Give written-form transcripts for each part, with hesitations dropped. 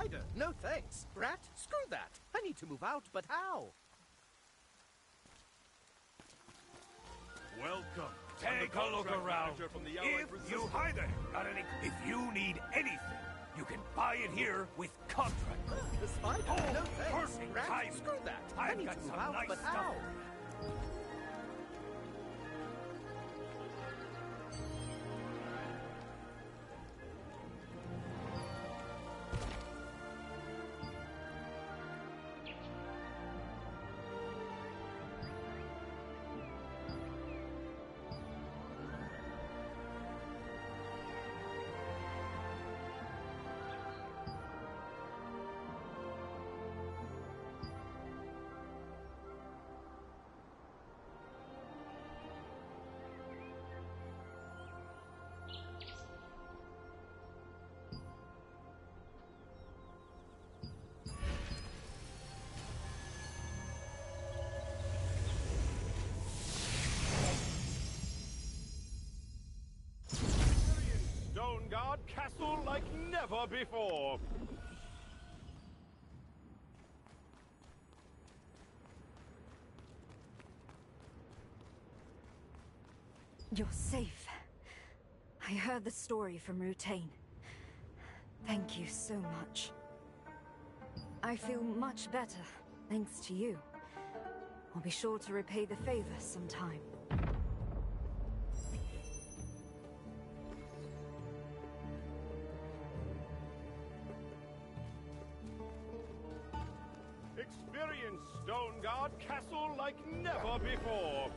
spider, no thanks. Rat, screw that. I need to move out, but how? Welcome. Take a look around. Hi there. If you need anything, you can buy it here with contract. The spider, no thanks. Perfect Rat, timing. screw that. I I've need got to move some out, nice but stuff how? for you. Stone Guard Castle like never before. You're safe. I heard the story from Rutain. Thank you so much. I feel much better, thanks to you. I'll be sure to repay the favor sometime. Experience Stone Guard Castle like never before.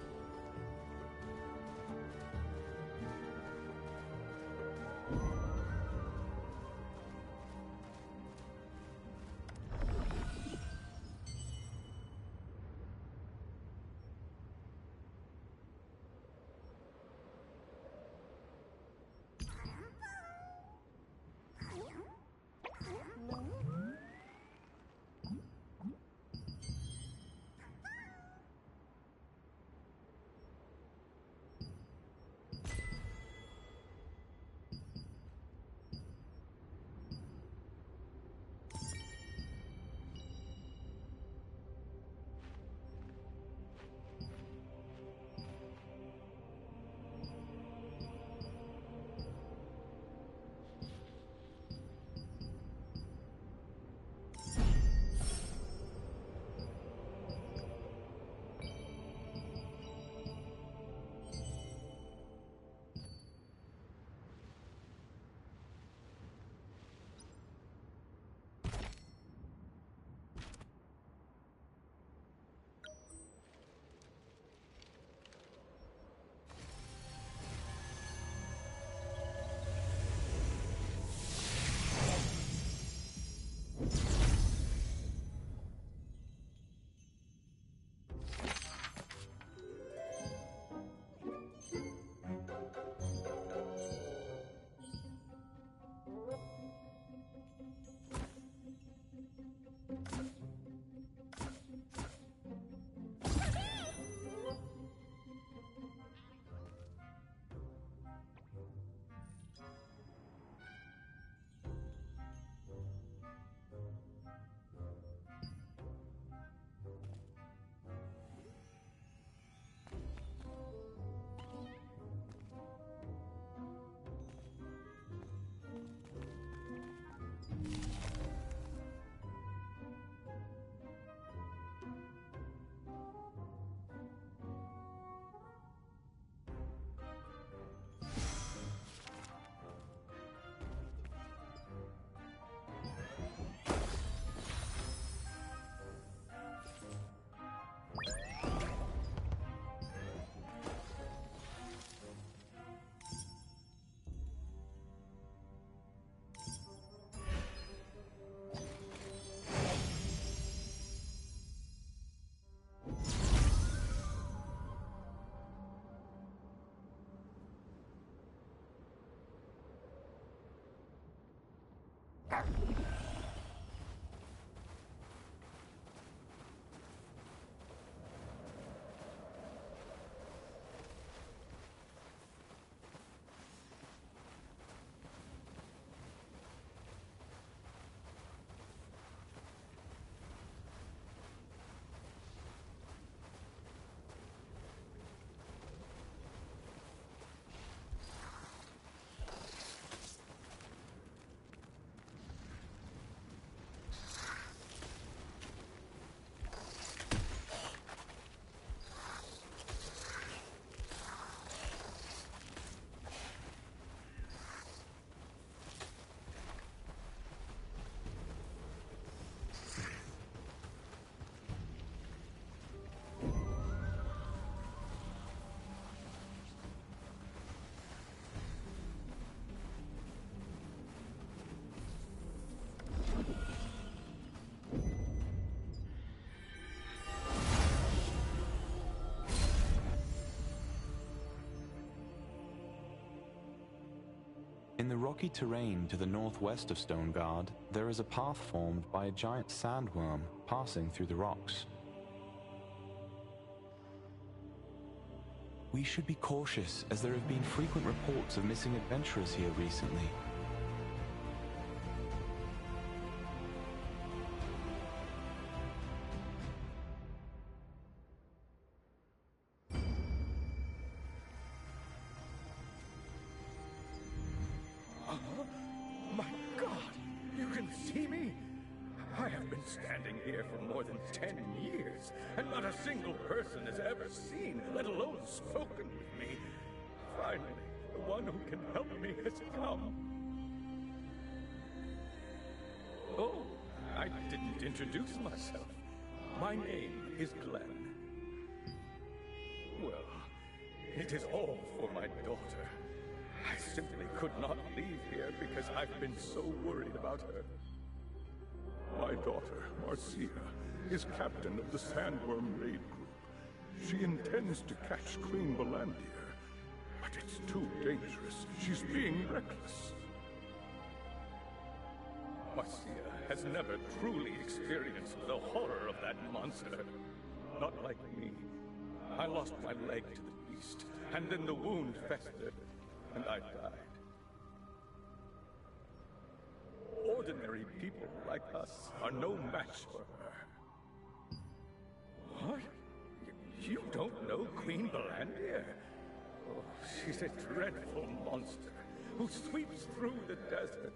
In the rocky terrain to the northwest of Stoneguard, there is a path formed by a giant sandworm passing through the rocks. We should be cautious, as there have been frequent reports of missing adventurers here recently. My God! You can see me? I have been standing here for more than 10 years, and not a single person has ever seen, let alone spoken with me. Finally, the one who can help me has come. Oh, I didn't introduce myself. My name is Glenn. Well, it is all for my daughter. I simply could not leave here because I've been so worried about her. My daughter, Marcia, is captain of the Sandworm Raid Group. She intends to catch Queen Belandir, but it's too dangerous. She's being reckless. Marcia has never truly experienced the horror of that monster. Not like me. I lost my leg to the beast, and then the wound festered, and I died. Ordinary people like us are no match for her. What? You don't know Queen Belandir? Oh, she's a dreadful monster who sweeps through the desert,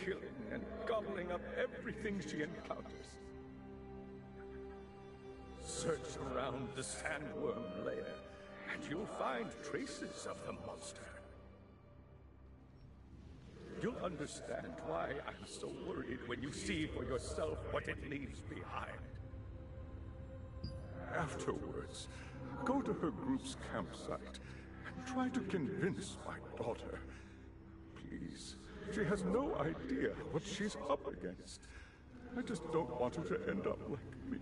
killing and gobbling up everything she encounters. Search around the Sandworm lair, and you'll find traces of the monster. You'll understand why I'm so worried when you see for yourself what it leaves behind. Afterwards, go to her group's campsite and try to convince my daughter. Please, she has no idea what she's up against. I just don't want her to end up like me.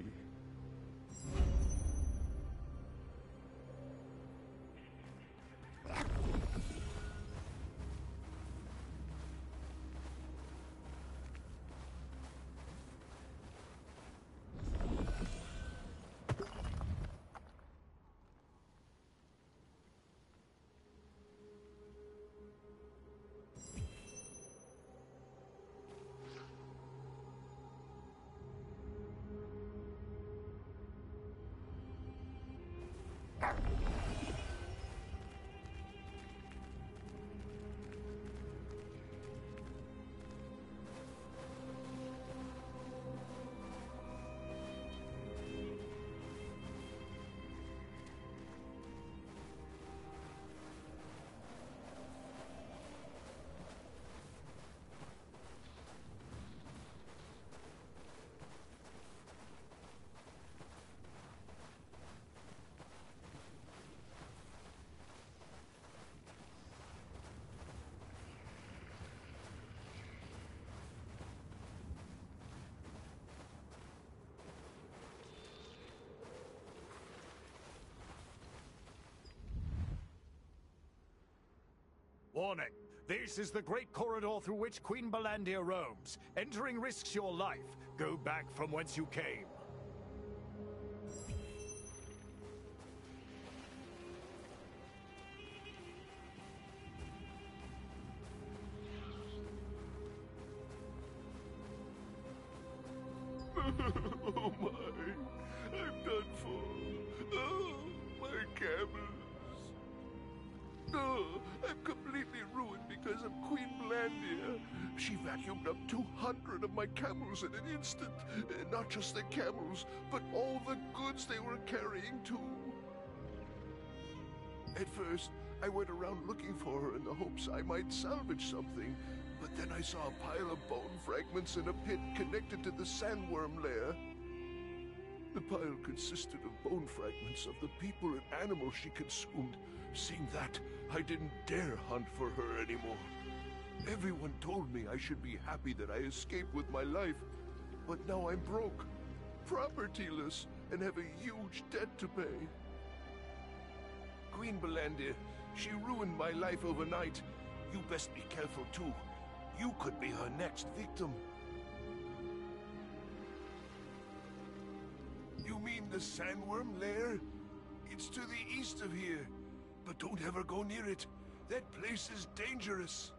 Warning! This is the great corridor through which Queen Belandir roams. Entering risks your life. Go back from whence you came. Oh my, I'm done for. Oh, my camels. Oh, I'm completely ruined because of Queen Belandir. She vacuumed up 200 of my camels in an instant. Not just the camels, but all the goods they were carrying too. At first, I went around looking for her in the hopes I might salvage something, but then I saw a pile of bone fragments in a pit connected to the sandworm lair. The pile consisted of bone fragments of the people and animals she consumed. Seeing that, I didn't dare hunt for her anymore. Everyone told me I should be happy that I escaped with my life, but now I'm broke, propertyless, and have a huge debt to pay. Queen Belandir, she ruined my life overnight. You best be careful too. You could be her next victim. You mean the sandworm lair? It's to the east of here. But don't ever go near it. That place is dangerous.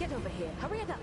Get over here. Hurry it up.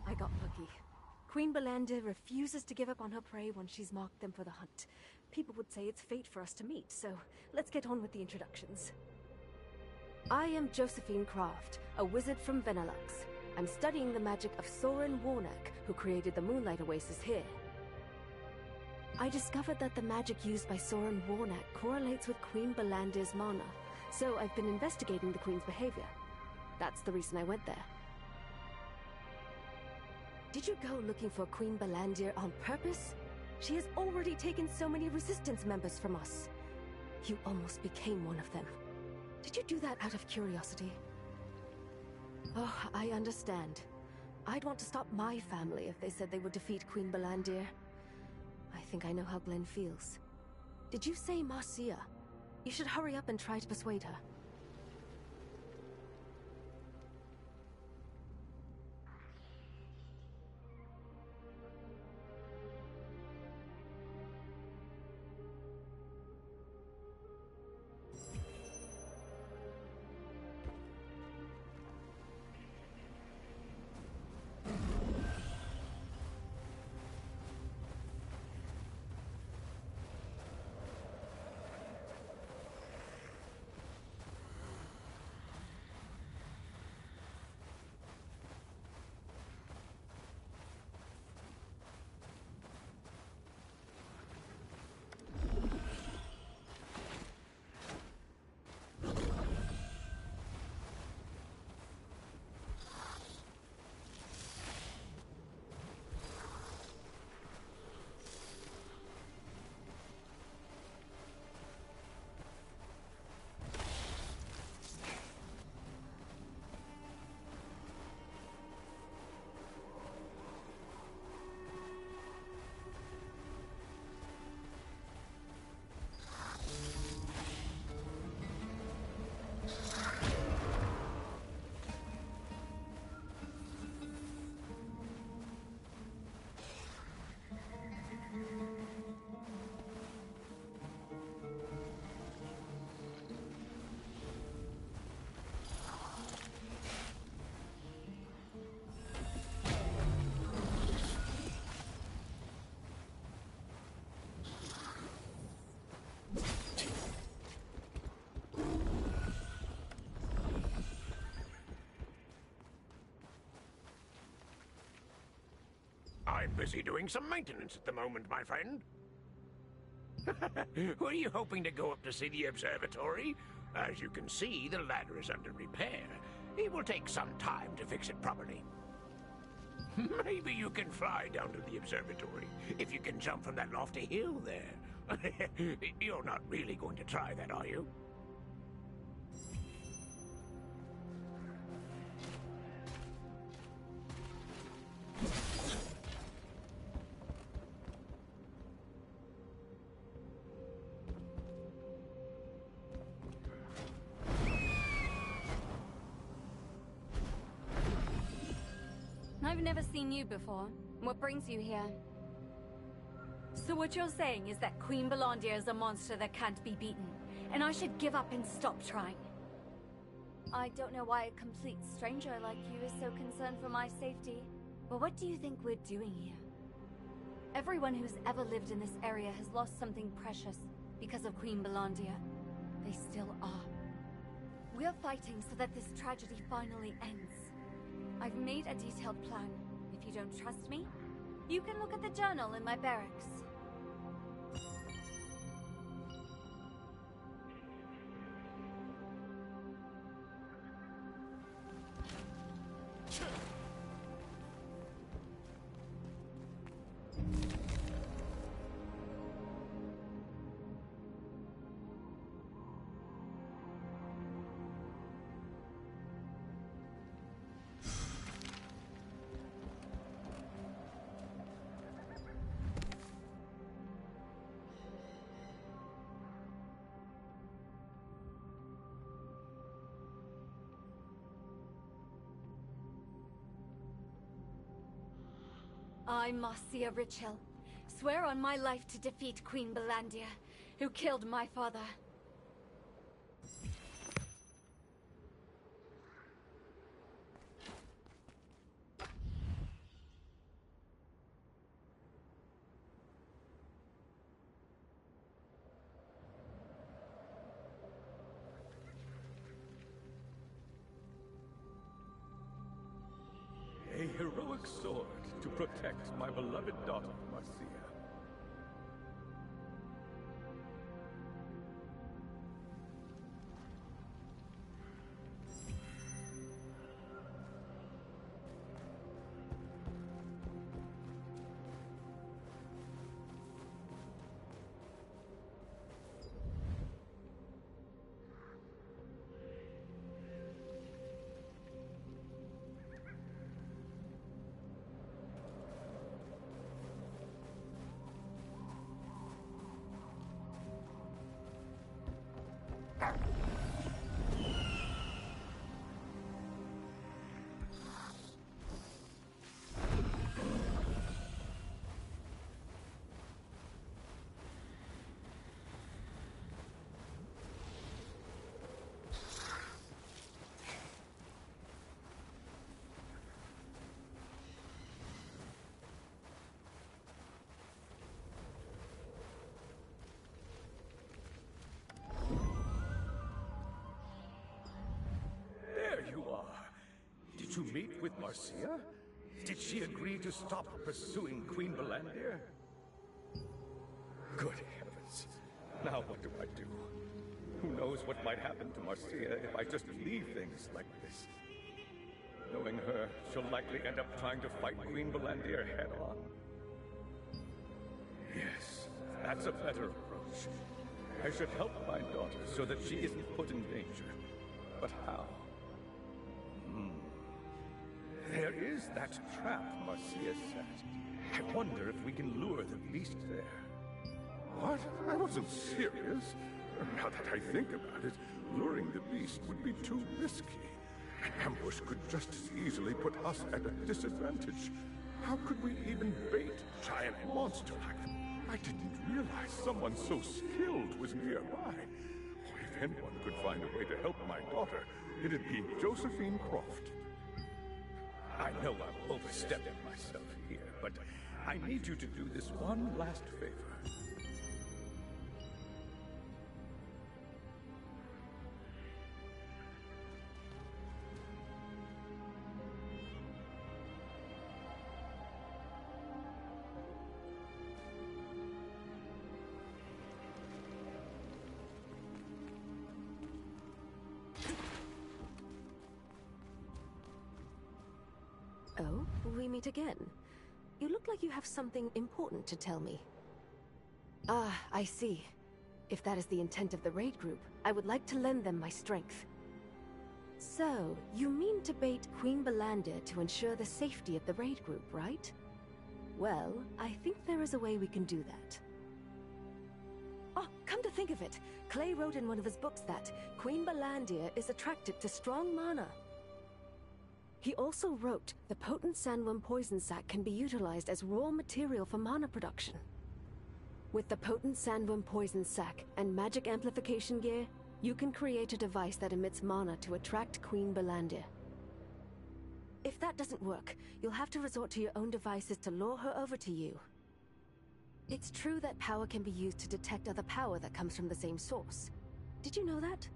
I got lucky. Queen Belandir refuses to give up on her prey once she's marked them for the hunt. People would say it's fate for us to meet, so let's get on with the introductions. I am Josephine Croft, a wizard from Venelux. I'm studying the magic of Soren Warnack, who created the Moonlight Oasis here. I discovered that the magic used by Soren Warnack correlates with Queen Belandir's mana, so I've been investigating the Queen's behavior. That's the reason I went there. Did you go looking for Queen Belandir on purpose? She has already taken so many Resistance members from us. You almost became one of them. Did you do that out of curiosity? Oh, I understand. I'd want to stop my family if they said they would defeat Queen Belandir. I think I know how Glenn feels. Did you say Marcia? You should hurry up and try to persuade her. I'm busy doing some maintenance at the moment, my friend. Were you hoping to go up to see the observatory? As you can see, the ladder is under repair. It will take some time to fix it properly. Maybe you can fly down to the observatory, if you can jump from that lofty hill there. You're not really going to try that, are you? I've never seen you before. What brings you here? So what you're saying is that Queen Belandir is a monster that can't be beaten, and I should give up and stop trying. I don't know why a complete stranger like you is so concerned for my safety, but what do you think we're doing here? Everyone who's ever lived in this area has lost something precious because of Queen Belandir. They still are. We're fighting so that this tragedy finally ends. I've made a detailed plan. If you don't trust me, you can look at the journal in my barracks. I, Marcia Richhill, swear on my life to defeat Queen Belandia, who killed my father. A heroic sword to protect my beloved daughter, Marcia. Did you meet with Marcia? Did she agree to stop pursuing Queen Belandir? Good heavens. Now what do I do? Who knows what might happen to Marcia if I just leave things like this? Knowing her, she'll likely end up trying to fight Queen Belandir head-on. Yes, that's a better approach. I should help my daughter so that she isn't put in danger. But how? There is that trap Marcia set. I wonder if we can lure the beast there. What? I wasn't serious. Now that I think about it, luring the beast would be too risky. An ambush could just as easily put us at a disadvantage. How could we even bait a giant monster like that? I didn't realize someone so skilled was nearby. If anyone could find a way to help my daughter, it'd be Josephine Croft. I know I'm overstepping myself here, but I need you to do this one last favor. Oh, we meet again. You look like you have something important to tell me. Ah, I see. If that is the intent of the raid group, I would like to lend them my strength. So, you mean to bait Queen Belandir to ensure the safety of the raid group, right? Well, I think there is a way we can do that. Oh, come to think of it, Clay wrote in one of his books that Queen Belandir is attracted to strong mana. He also wrote the potent sandworm poison sac can be utilized as raw material for mana production. With the potent sandworm poison sac and magic amplification gear, you can create a device that emits mana to attract Queen Belandir. If that doesn't work, you'll have to resort to your own devices to lure her over to you. It's true that power can be used to detect other power that comes from the same source. Did you know that?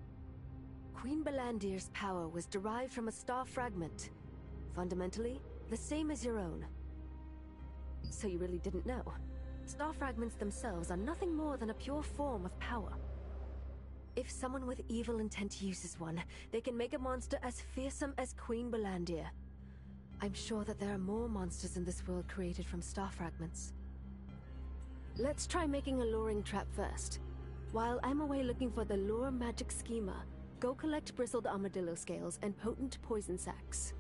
Queen Belandir's power was derived from a star fragment. Fundamentally, the same as your own. So you really didn't know? Star fragments themselves are nothing more than a pure form of power. If someone with evil intent uses one, they can make a monster as fearsome as Queen Balandir. I'm sure that there are more monsters in this world created from star fragments. Let's try making a luring trap first. While I'm away looking for the lure magic schema, go collect bristled armadillo scales and potent poison sacs.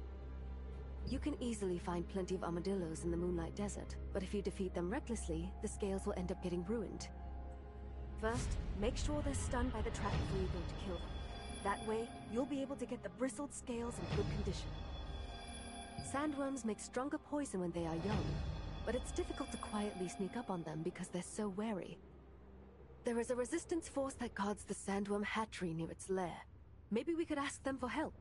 You can easily find plenty of armadillos in the Moonlight Desert, but if you defeat them recklessly, the scales will end up getting ruined. First, make sure they're stunned by the trap before you go to kill them. That way, you'll be able to get the bristled scales in good condition. Sandworms make stronger poison when they are young, but it's difficult to quietly sneak up on them because they're so wary. There is a resistance force that guards the sandworm hatchery near its lair. Maybe we could ask them for help.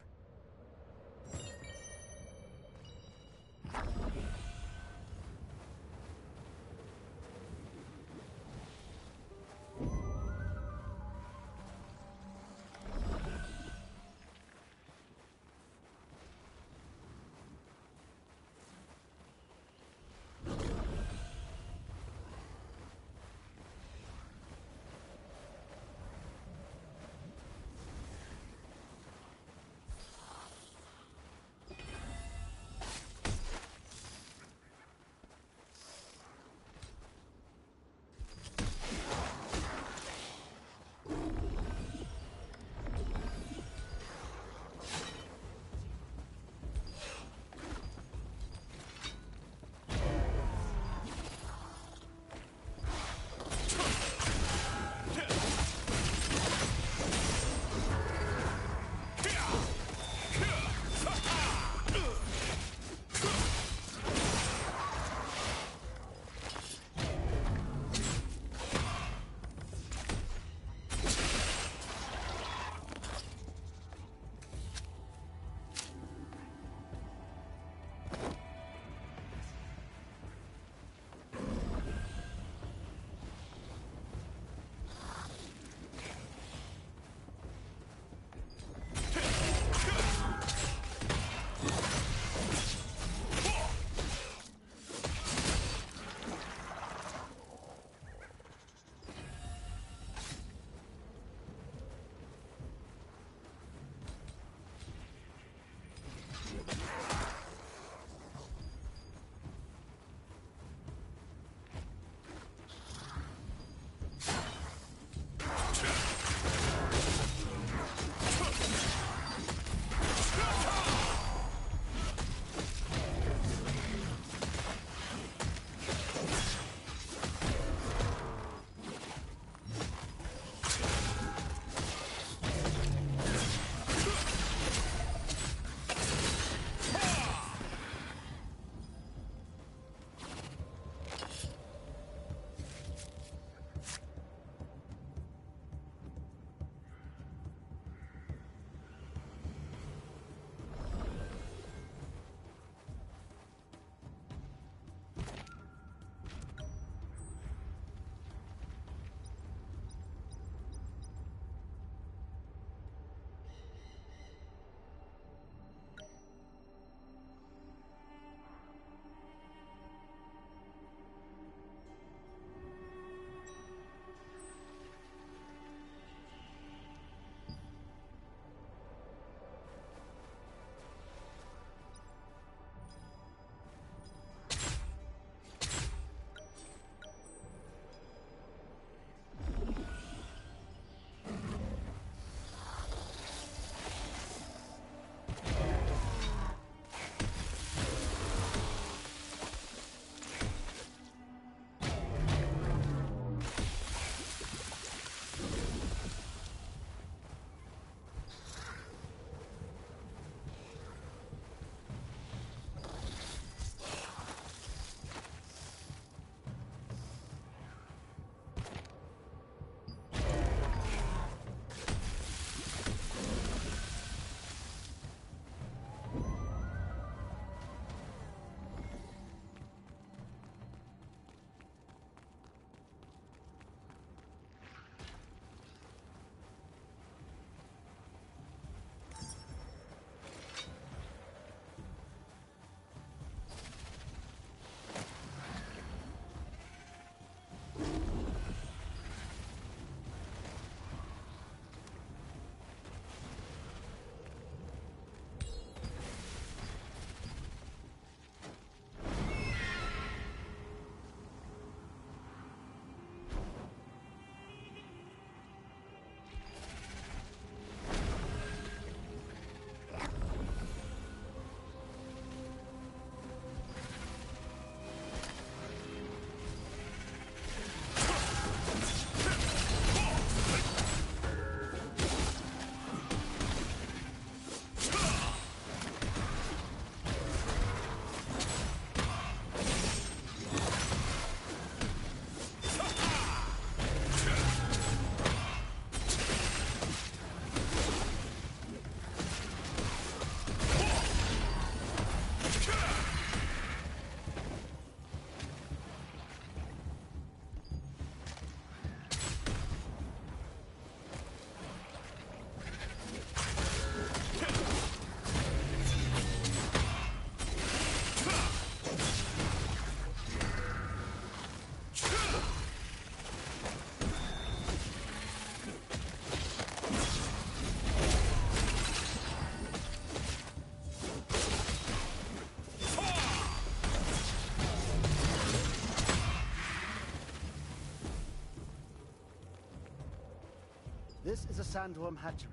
This is a Sandworm hatchery.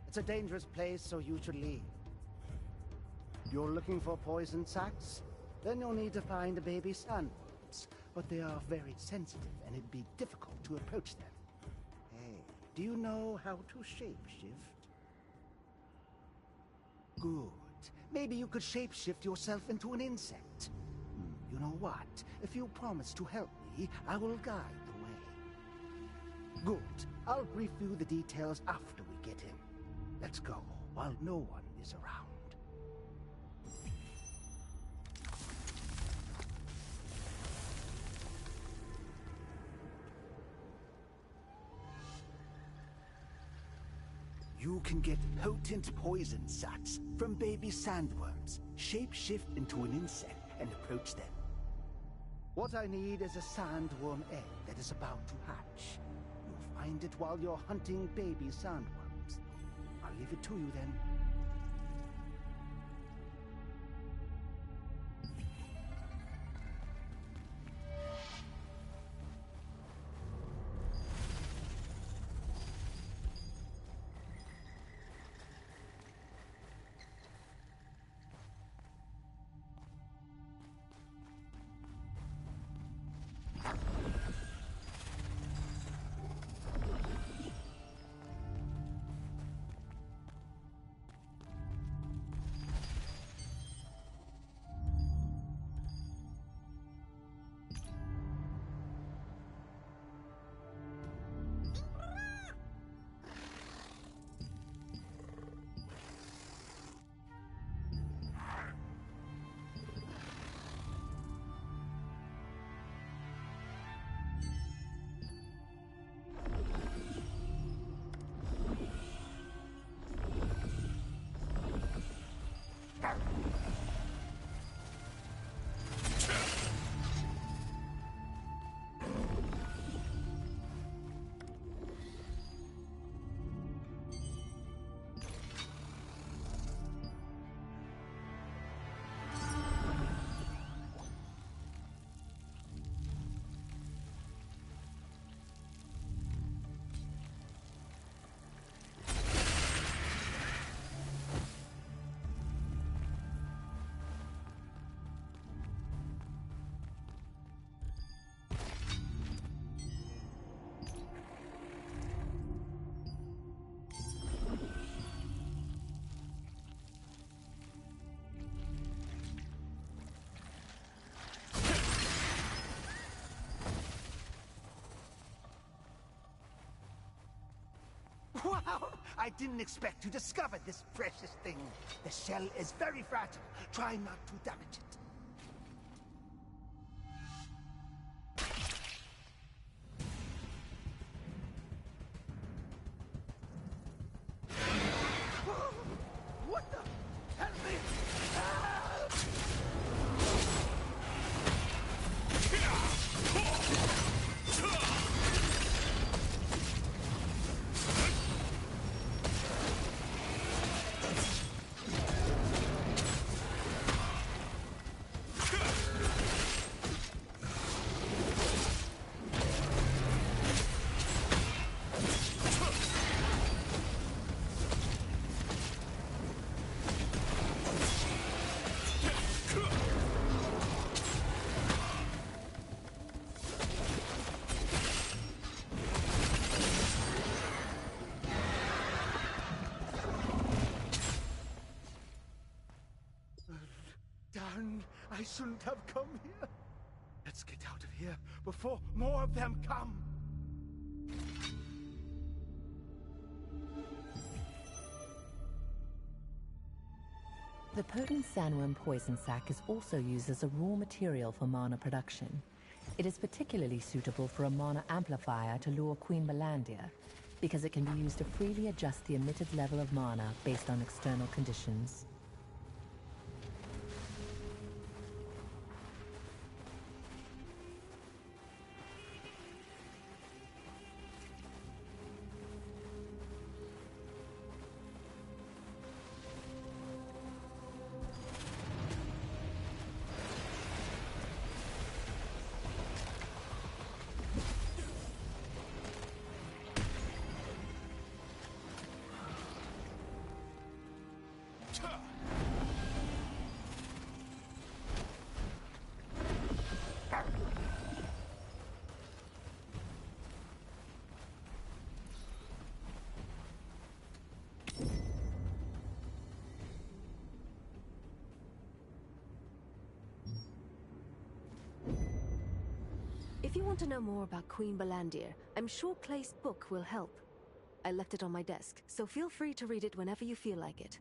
It's a dangerous place, so you should leave. You're looking for poison sacs? Then you'll need to find the baby sandworms. But they are very sensitive, and it'd be difficult to approach them. Hey, do you know how to shapeshift? Good. Maybe you could shapeshift yourself into an insect. You know what? If you promise to help me, I will guide the way. Good. I'll brief you the details after we get in. Let's go, while no one is around. You can get potent poison sacs from baby sandworms. Shapeshift into an insect and approach them. What I need is a sandworm egg that is about to hatch. You'll find it while you're hunting baby sandworms. I'll leave it to you then. Wow! I didn't expect to discover this precious thing. The shell is very fragile. Try not to damage it. What the? Help me! Darn, I shouldn't have come here. Let's get out of here before more of them come. The potent sandworm poison sac is also used as a raw material for mana production. It is particularly suitable for a mana amplifier to lure Queen Melandia, because it can be used to freely adjust the emitted level of mana based on external conditions. If you want to know more about Queen Balandir, I'm sure Clay's book will help. I left it on my desk, so feel free to read it whenever you feel like it.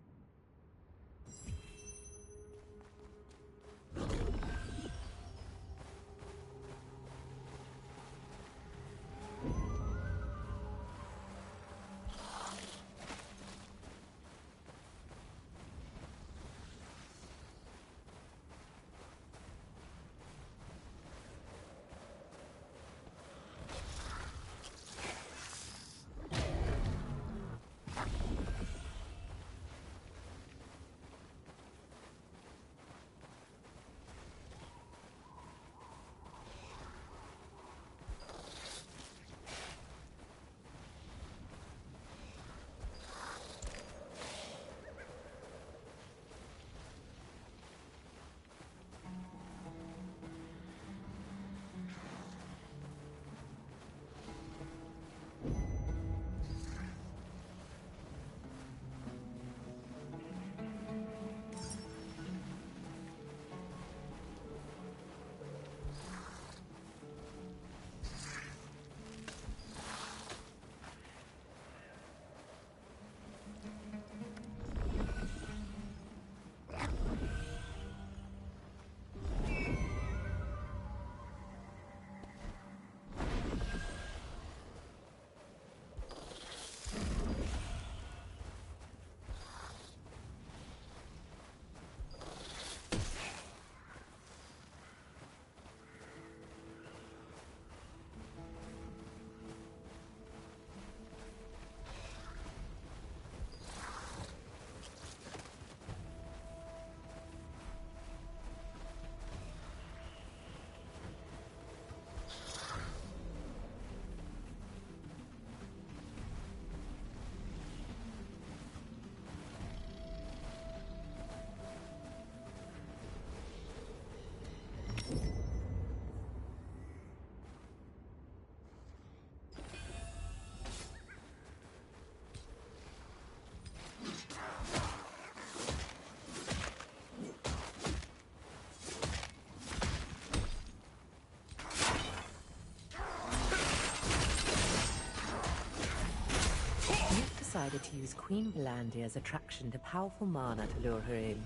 Decided to use Queen Balandir's attraction to powerful mana to lure her in.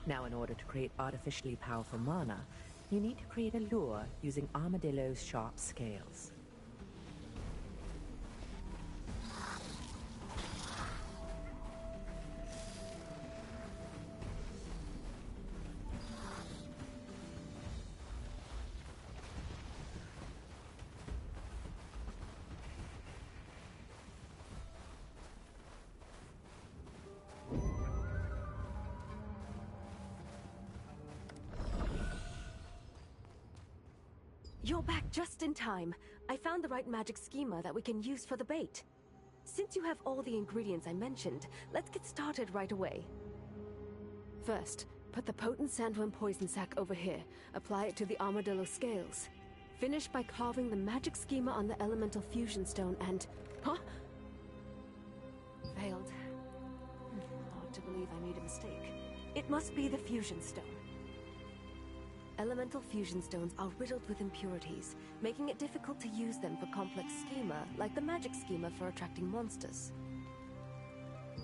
Now, in order to create artificially powerful mana, you need to create a lure using Armadillo's sharp scales. You're back just in time. I found the right magic schema that we can use for the bait. Since you have all the ingredients I mentioned, let's get started right away. First, put the potent sandworm poison sac over here. Apply it to the armadillo scales. Finish by carving the magic schema on the elemental fusion stone and... Huh? Failed. Hard to believe I made a mistake. It must be the fusion stone. Elemental fusion stones are riddled with impurities, making it difficult to use them for complex schema, like the magic schema for attracting monsters.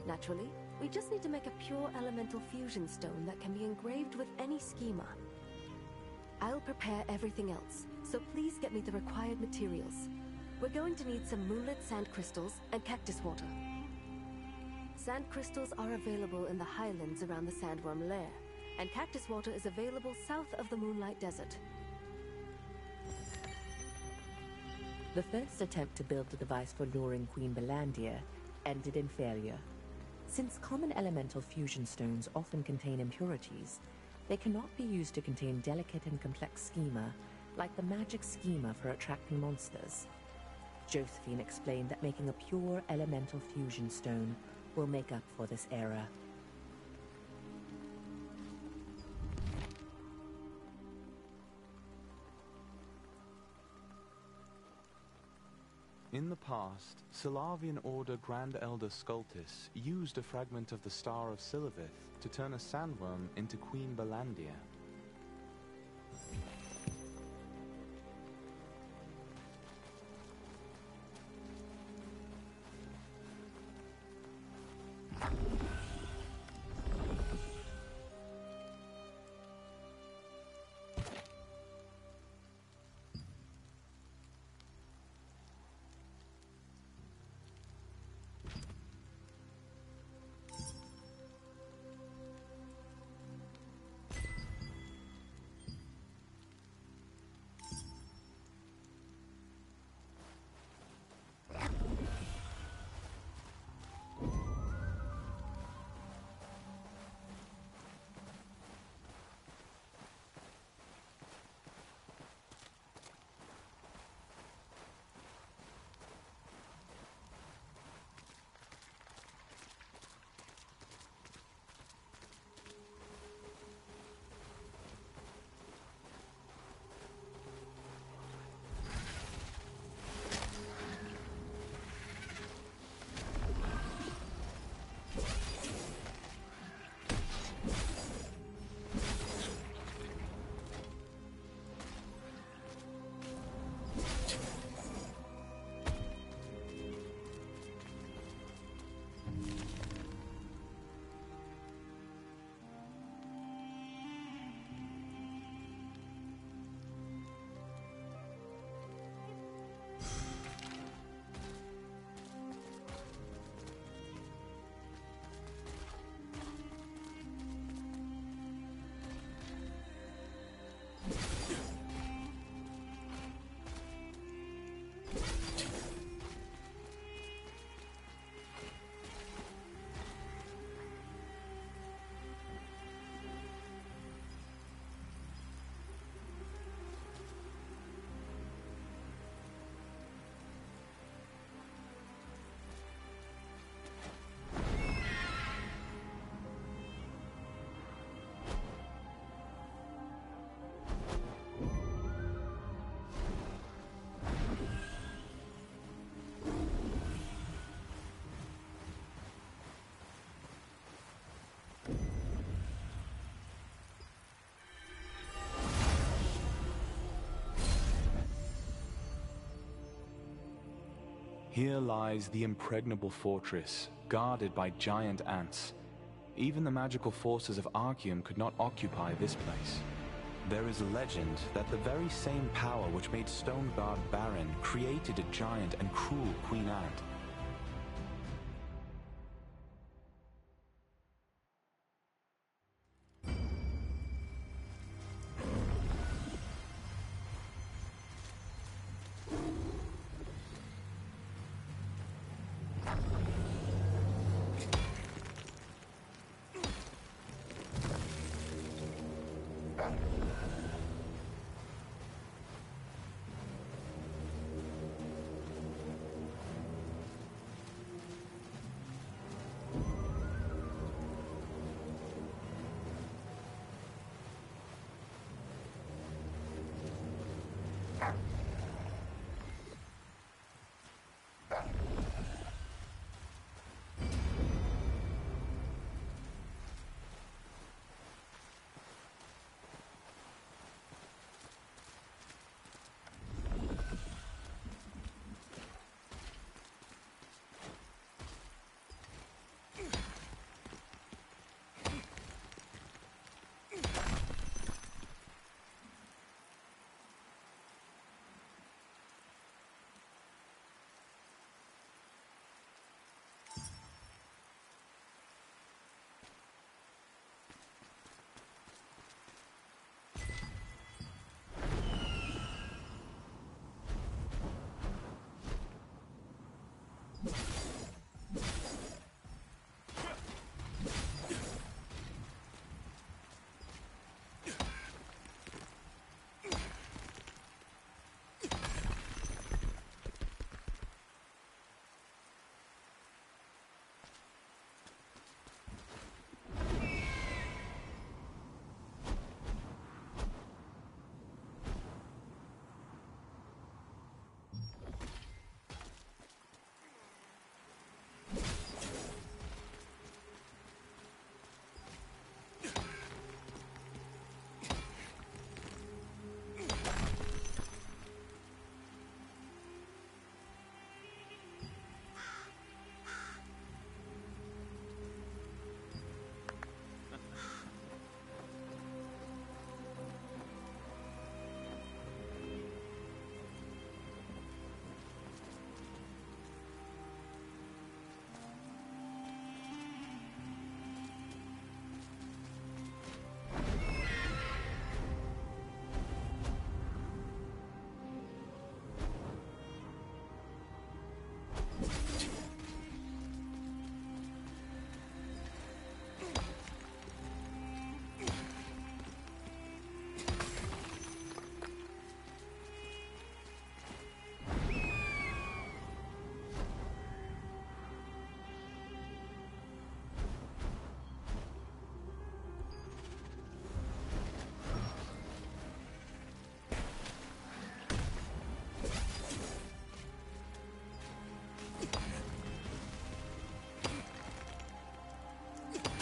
Naturally, we just need to make a pure elemental fusion stone that can be engraved with any schema. I'll prepare everything else, so please get me the required materials. We're going to need some moonlit sand crystals and cactus water. Sand crystals are available in the highlands around the sandworm lair, and cactus water is available south of the Moonlight Desert. The first attempt to build the device for luring Queen Balandir ended in failure. Since common elemental fusion stones often contain impurities, they cannot be used to contain delicate and complex schema, like the magic schema for attracting monsters. Josephine explained that making a pure elemental fusion stone will make up for this error. In the past, Solavian Order Grand Elder Scultis used a fragment of the Star of Silivith to turn a sandworm into Queen Balandir. Here lies the impregnable fortress, guarded by giant ants. Even the magical forces of Arceum could not occupy this place. There is a legend that the very same power which made Stoneguard barren created a giant and cruel Queen Ant.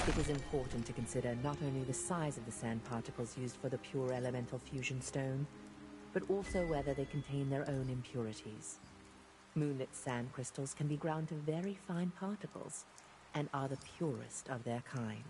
It is important to consider not only the size of the sand particles used for the pure elemental fusion stone, but also whether they contain their own impurities. Moonlit sand crystals can be ground to very fine particles, and are the purest of their kind.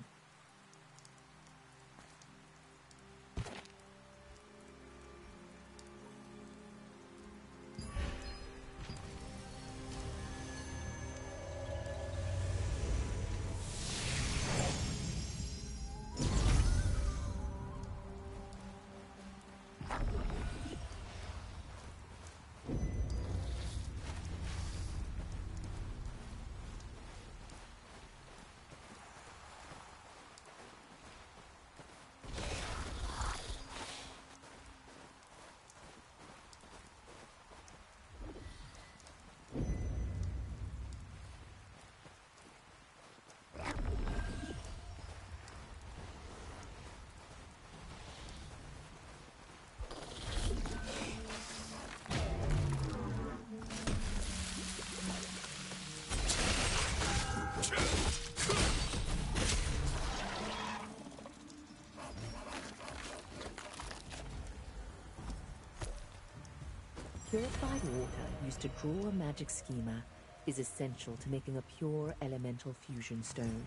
Purified water used to draw a magic schema is essential to making a pure elemental fusion stone.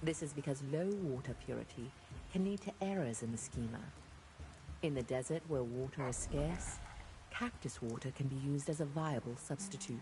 This is because low water purity can lead to errors in the schema. In the desert where water is scarce, cactus water can be used as a viable substitute.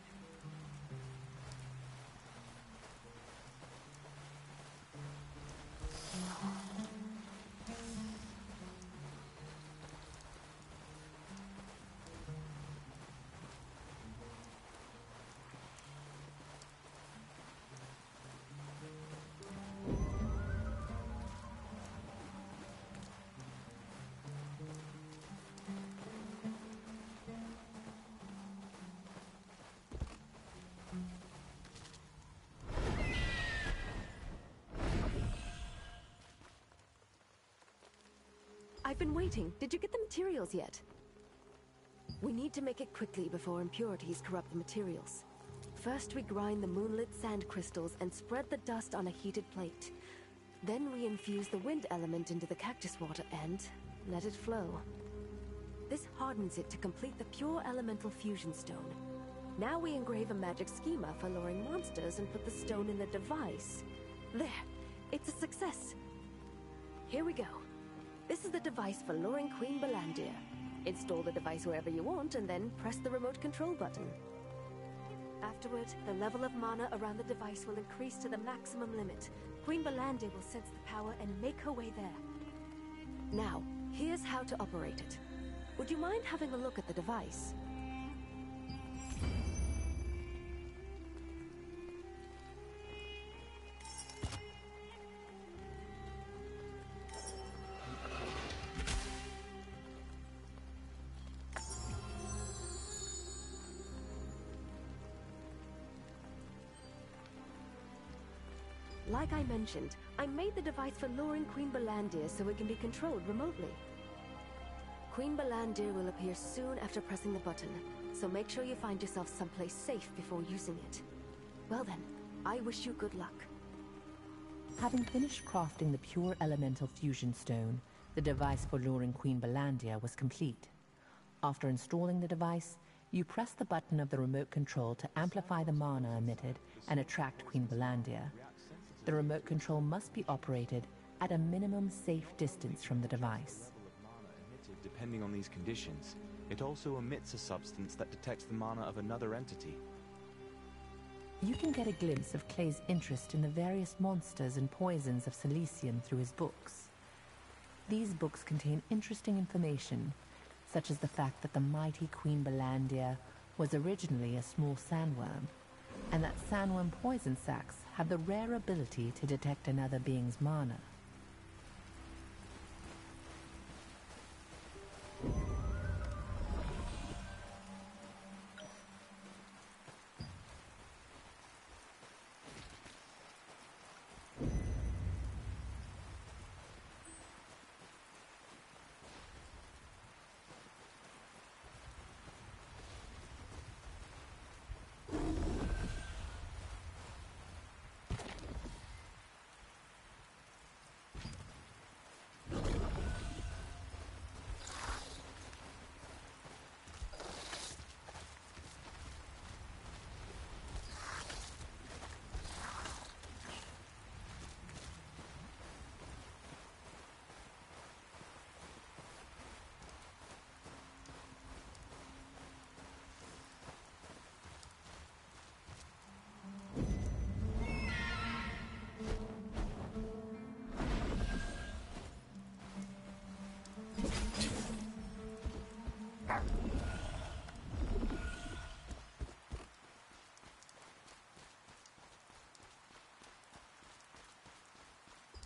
I've been waiting. Did you get the materials yet? We need to make it quickly before impurities corrupt the materials. First, we grind the moonlit sand crystals and spread the dust on a heated plate. Then we infuse the wind element into the cactus water and let it flow. This hardens it to complete the pure elemental fusion stone. Now we engrave a magic schema for luring monsters and put the stone in the device. There! It's a success! Here we go. This is the device for luring Queen Balandir. Install the device wherever you want, and then press the remote control button. Afterward, the level of mana around the device will increase to the maximum limit. Queen Balandir will sense the power and make her way there. Now, here's how to operate it. Would you mind having a look at the device? Like I mentioned, I made the device for luring Queen Balandir so it can be controlled remotely. Queen Balandir will appear soon after pressing the button, so make sure you find yourself someplace safe before using it. Well then, I wish you good luck. Having finished crafting the pure elemental fusion stone, the device for luring Queen Balandir was complete. After installing the device, you press the button of the remote control to amplify the mana emitted and attract Queen Balandir. The remote control must be operated at a minimum safe distance from the device. Depending on these conditions, it also emits a substance that detects the mana of another entity. You can get a glimpse of Clay's interest in the various monsters and poisons of Silesium through his books. These books contain interesting information, such as the fact that the mighty Queen Balandir was originally a small sandworm, and that sandworm poison sacs have the rare ability to detect another being's mana.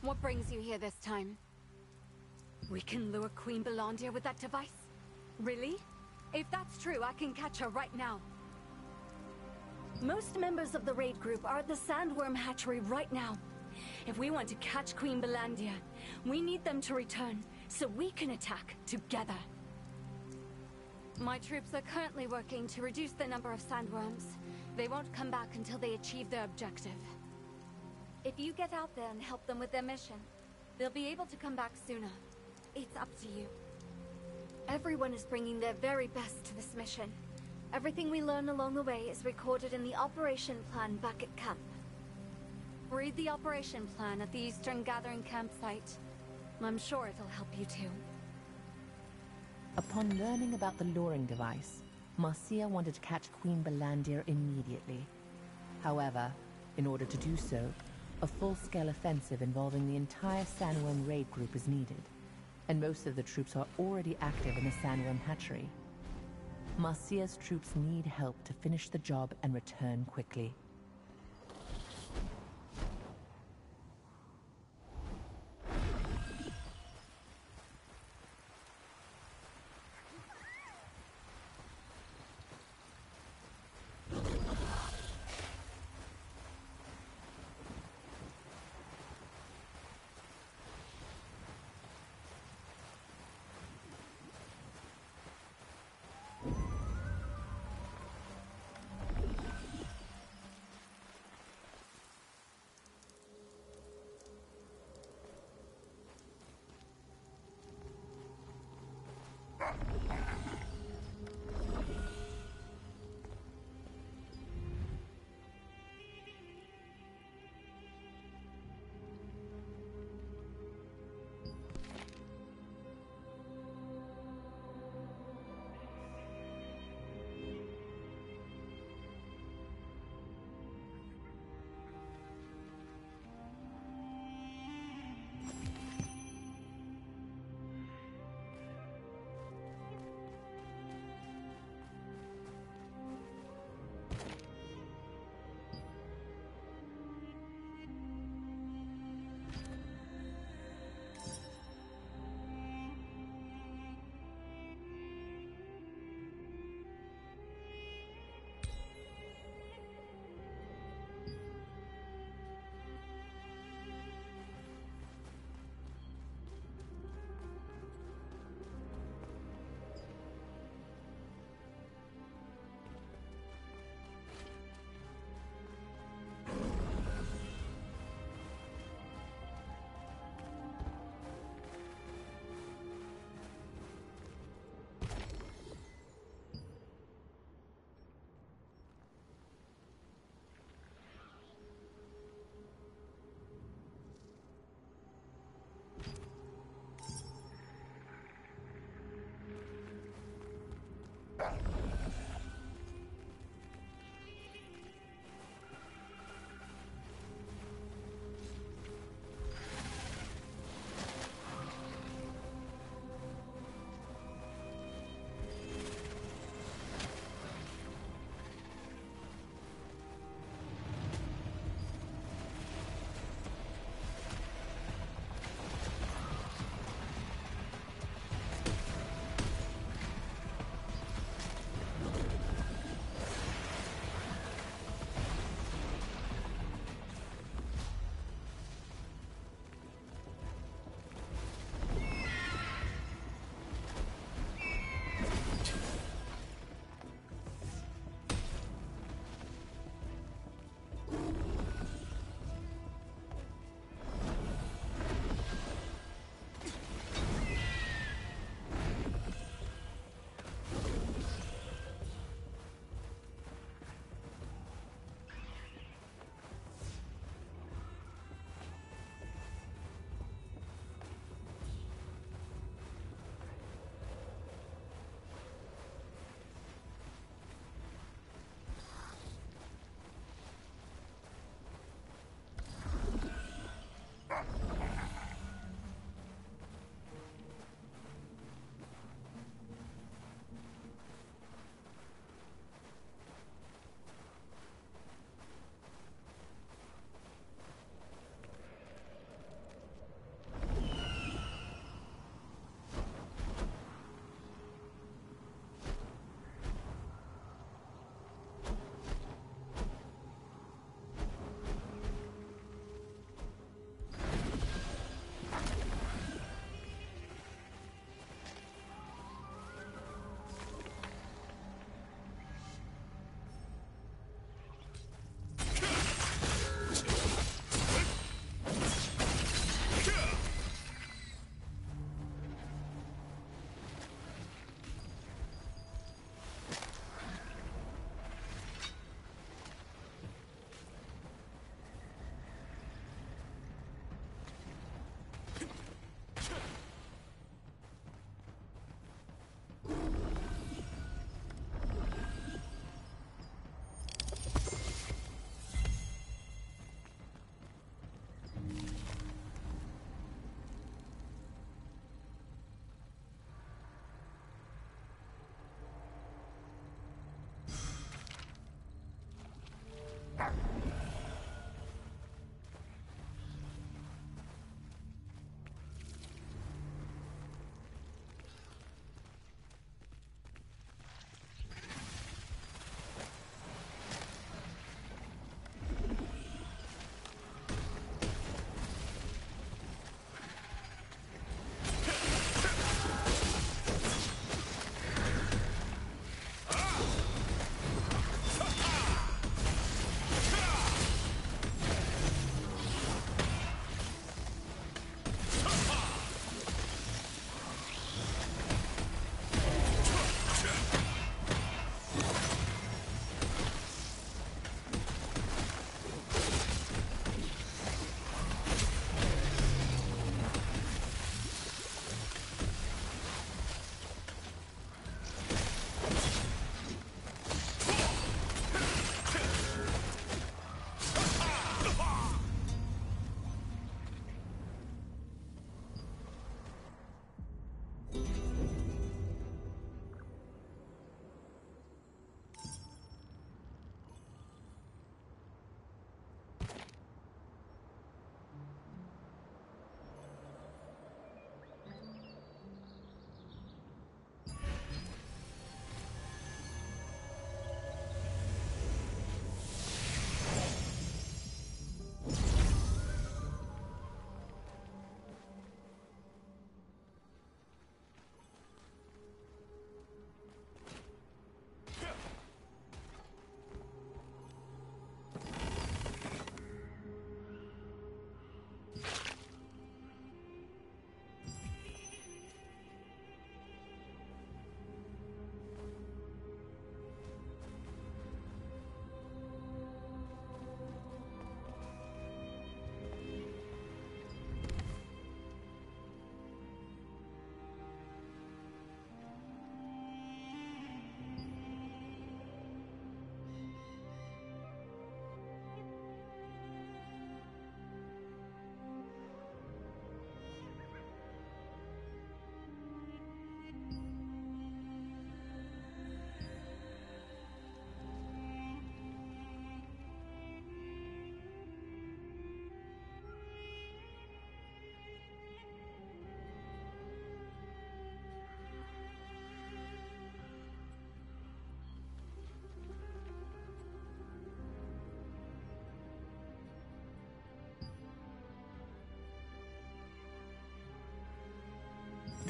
What brings you here this time? We can lure Queen Balandir with that device? Really? If that's true, I can catch her right now. Most members of the raid group are at the Sandworm hatchery right now. If we want to catch Queen Balandir, we need them to return so we can attack together. My troops are currently working to reduce the number of sandworms. They won't come back until they achieve their objective. If you get out there and help them with their mission, they'll be able to come back sooner. It's up to you. Everyone is bringing their very best to this mission. Everything we learn along the way is recorded in the operation plan back at camp. Read the operation plan at the Eastern Gathering campsite. I'm sure it'll help you too. Upon learning about the luring device, Marcia wanted to catch Queen Belandir immediately. However, in order to do so, a full-scale offensive involving the entire Sandworm raid group is needed, and most of the troops are already active in the Sandworm hatchery. Marcia's troops need help to finish the job and return quickly.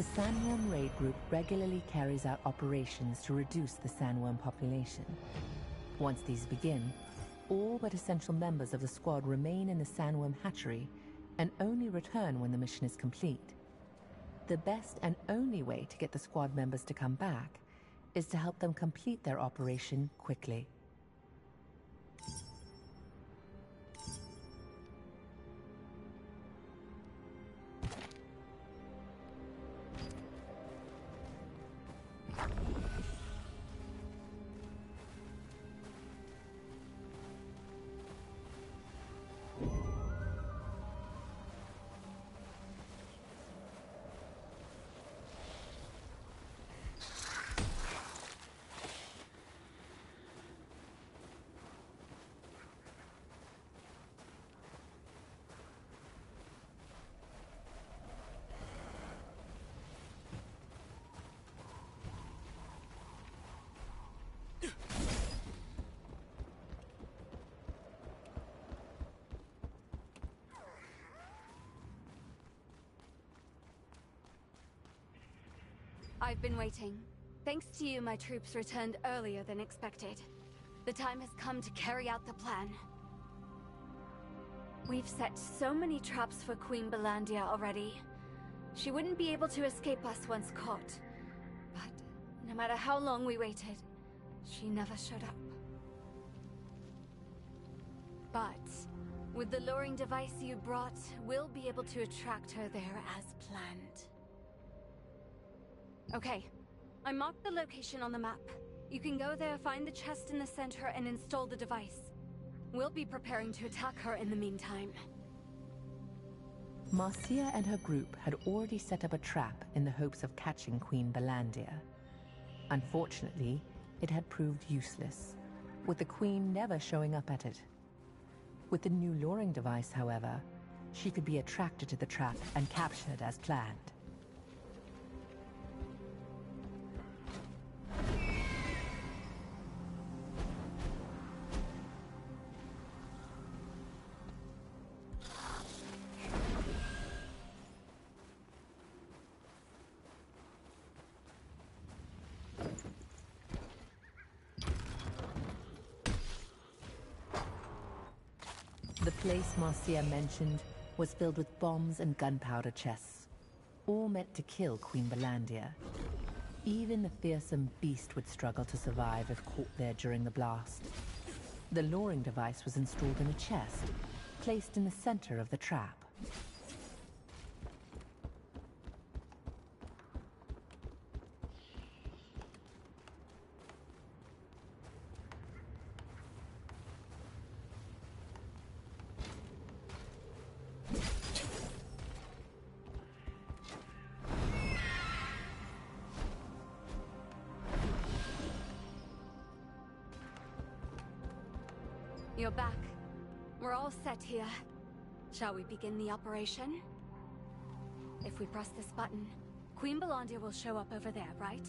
The Sandworm Raid Group regularly carries out operations to reduce the sandworm population. Once these begin, all but essential members of the squad remain in the sandworm hatchery and only return when the mission is complete. The best and only way to get the squad members to come back is to help them complete their operation quickly. I've been waiting. Thanks to you, my troops returned earlier than expected. The time has come to carry out the plan. We've set so many traps for Queen Belandia already. She wouldn't be able to escape us once caught. But no matter how long we waited, she never showed up. But with the luring device you brought, we'll be able to attract her there as planned. Okay, I marked the location on the map. You can go there, find the chest in the center, and install the device. We'll be preparing to attack her in the meantime. Marcia and her group had already set up a trap in the hopes of catching Queen Belandia. Unfortunately, it had proved useless, with the Queen never showing up at it. With the new luring device, however, she could be attracted to the trap and captured as planned. The place Marcia mentioned was filled with bombs and gunpowder chests, all meant to kill Queen Belandia. Even the fearsome beast would struggle to survive if caught there during the blast. The luring device was installed in a chest, placed in the center of the trap. You're back. We're all set here. Shall we begin the operation? If we press this button, Queen Belandia will show up over there, right?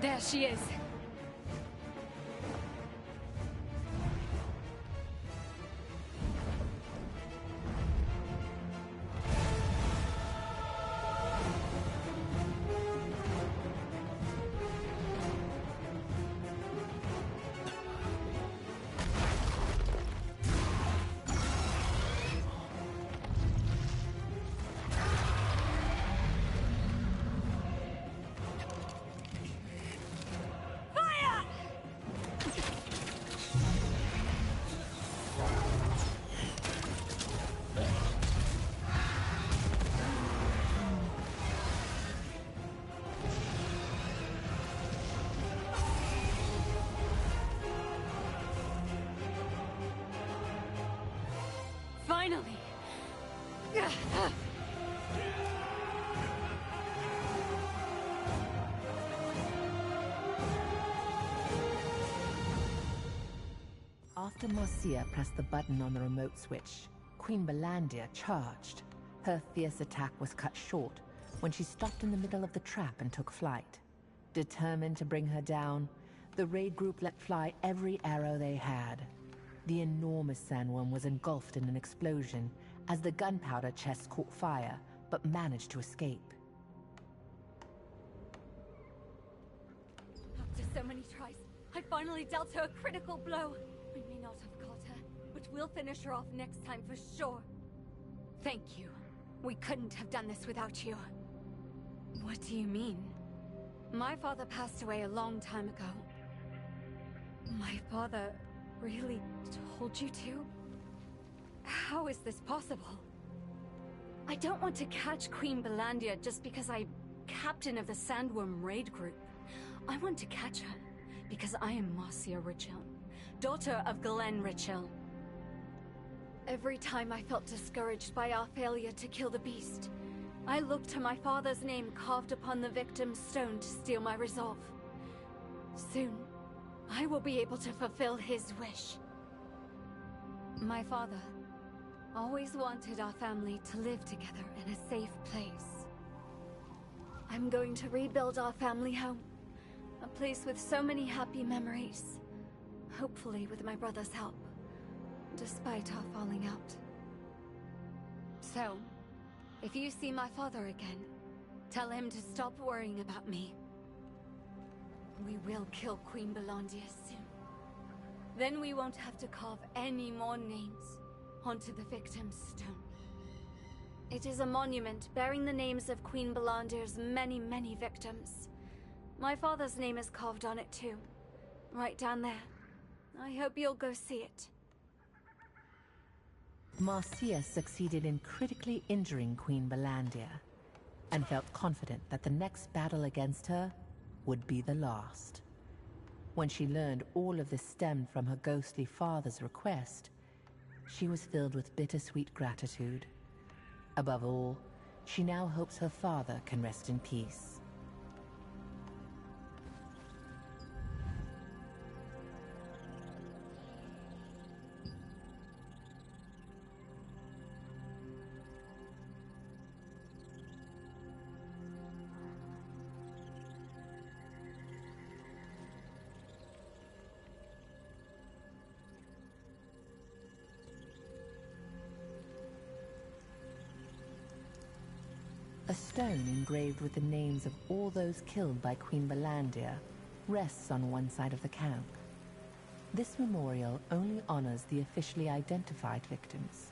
There she is. Finally! After Marcia pressed the button on the remote switch, Queen Belandia charged, Her fierce attack was cut short when she stopped in the middle of the trap and took flight. Determined to bring her down, the raid group let fly every arrow they had. The enormous sandworm was engulfed in an explosion as the gunpowder chest caught fire, but managed to escape. After so many tries, I finally dealt her a critical blow. We may not have caught her, but we'll finish her off next time for sure. Thank you. We couldn't have done this without you. What do you mean? My father passed away a long time ago. My father really told you to? How is this possible? I don't want to catch Queen Belandia just because I'm captain of the Sandworm raid group. I want to catch her because I am Marcia Richel, daughter of Glenn Richel. Every time I felt discouraged by our failure to kill the beast, I looked to my father's name carved upon the victim's stone to steel my resolve. Soon, I will be able to fulfill his wish. My father always wanted our family to live together in a safe place. I'm going to rebuild our family home, a place with so many happy memories, hopefully with my brother's help, despite our falling out. So, if you see my father again, tell him to stop worrying about me. We will kill Queen Belandia soon. Then we won't have to carve any more names onto the victim's stone. It is a monument bearing the names of Queen Belandia's many, many victims. My father's name is carved on it too, right down there. I hope you'll go see it. Marcia succeeded in critically injuring Queen Belandia, and felt confident that the next battle against her would be the last. When she learned all of this stemmed from her ghostly father's request, she was filled with bittersweet gratitude. Above all, she now hopes her father can rest in peace. A stone engraved with the names of all those killed by Queen Belandia rests on one side of the camp. This memorial only honors the officially identified victims,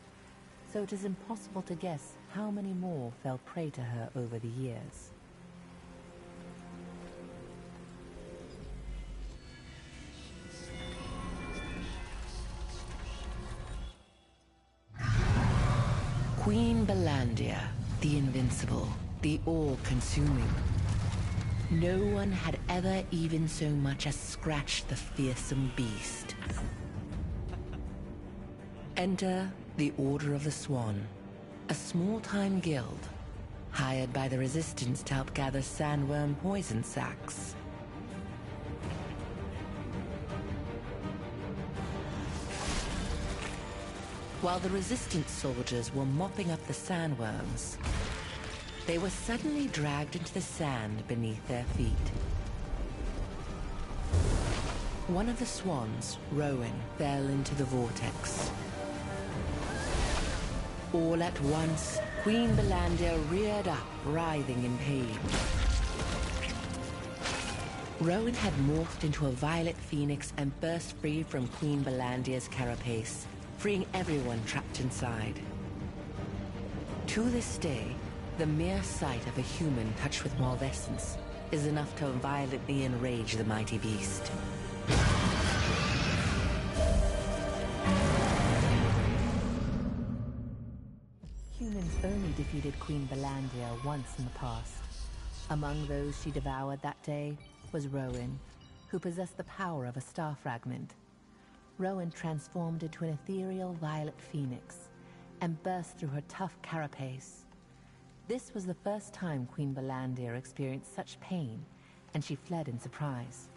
so it is impossible to guess how many more fell prey to her over the years. Queen Belandia, the invincible, the all-consuming. No one had ever even so much as scratched the fearsome beast. Enter the Order of the Swan, a small-time guild, hired by the Resistance to help gather sandworm poison sacs. While the Resistance soldiers were mopping up the sandworms, they were suddenly dragged into the sand beneath their feet. One of the swans, Rowan, fell into the vortex. All at once, Queen Belandia reared up, writhing in pain. Rowan had morphed into a violet phoenix and burst free from Queen Belandia's carapace, freeing everyone trapped inside. To this day, the mere sight of a human touched with malvescence is enough to violently enrage the mighty beast. Humans only defeated Queen Belandia once in the past. Among those she devoured that day was Rowan, who possessed the power of a star fragment. Rowan transformed into an ethereal violet phoenix and burst through her tough carapace. This was the first time Queen Belandia experienced such pain, and she fled in surprise.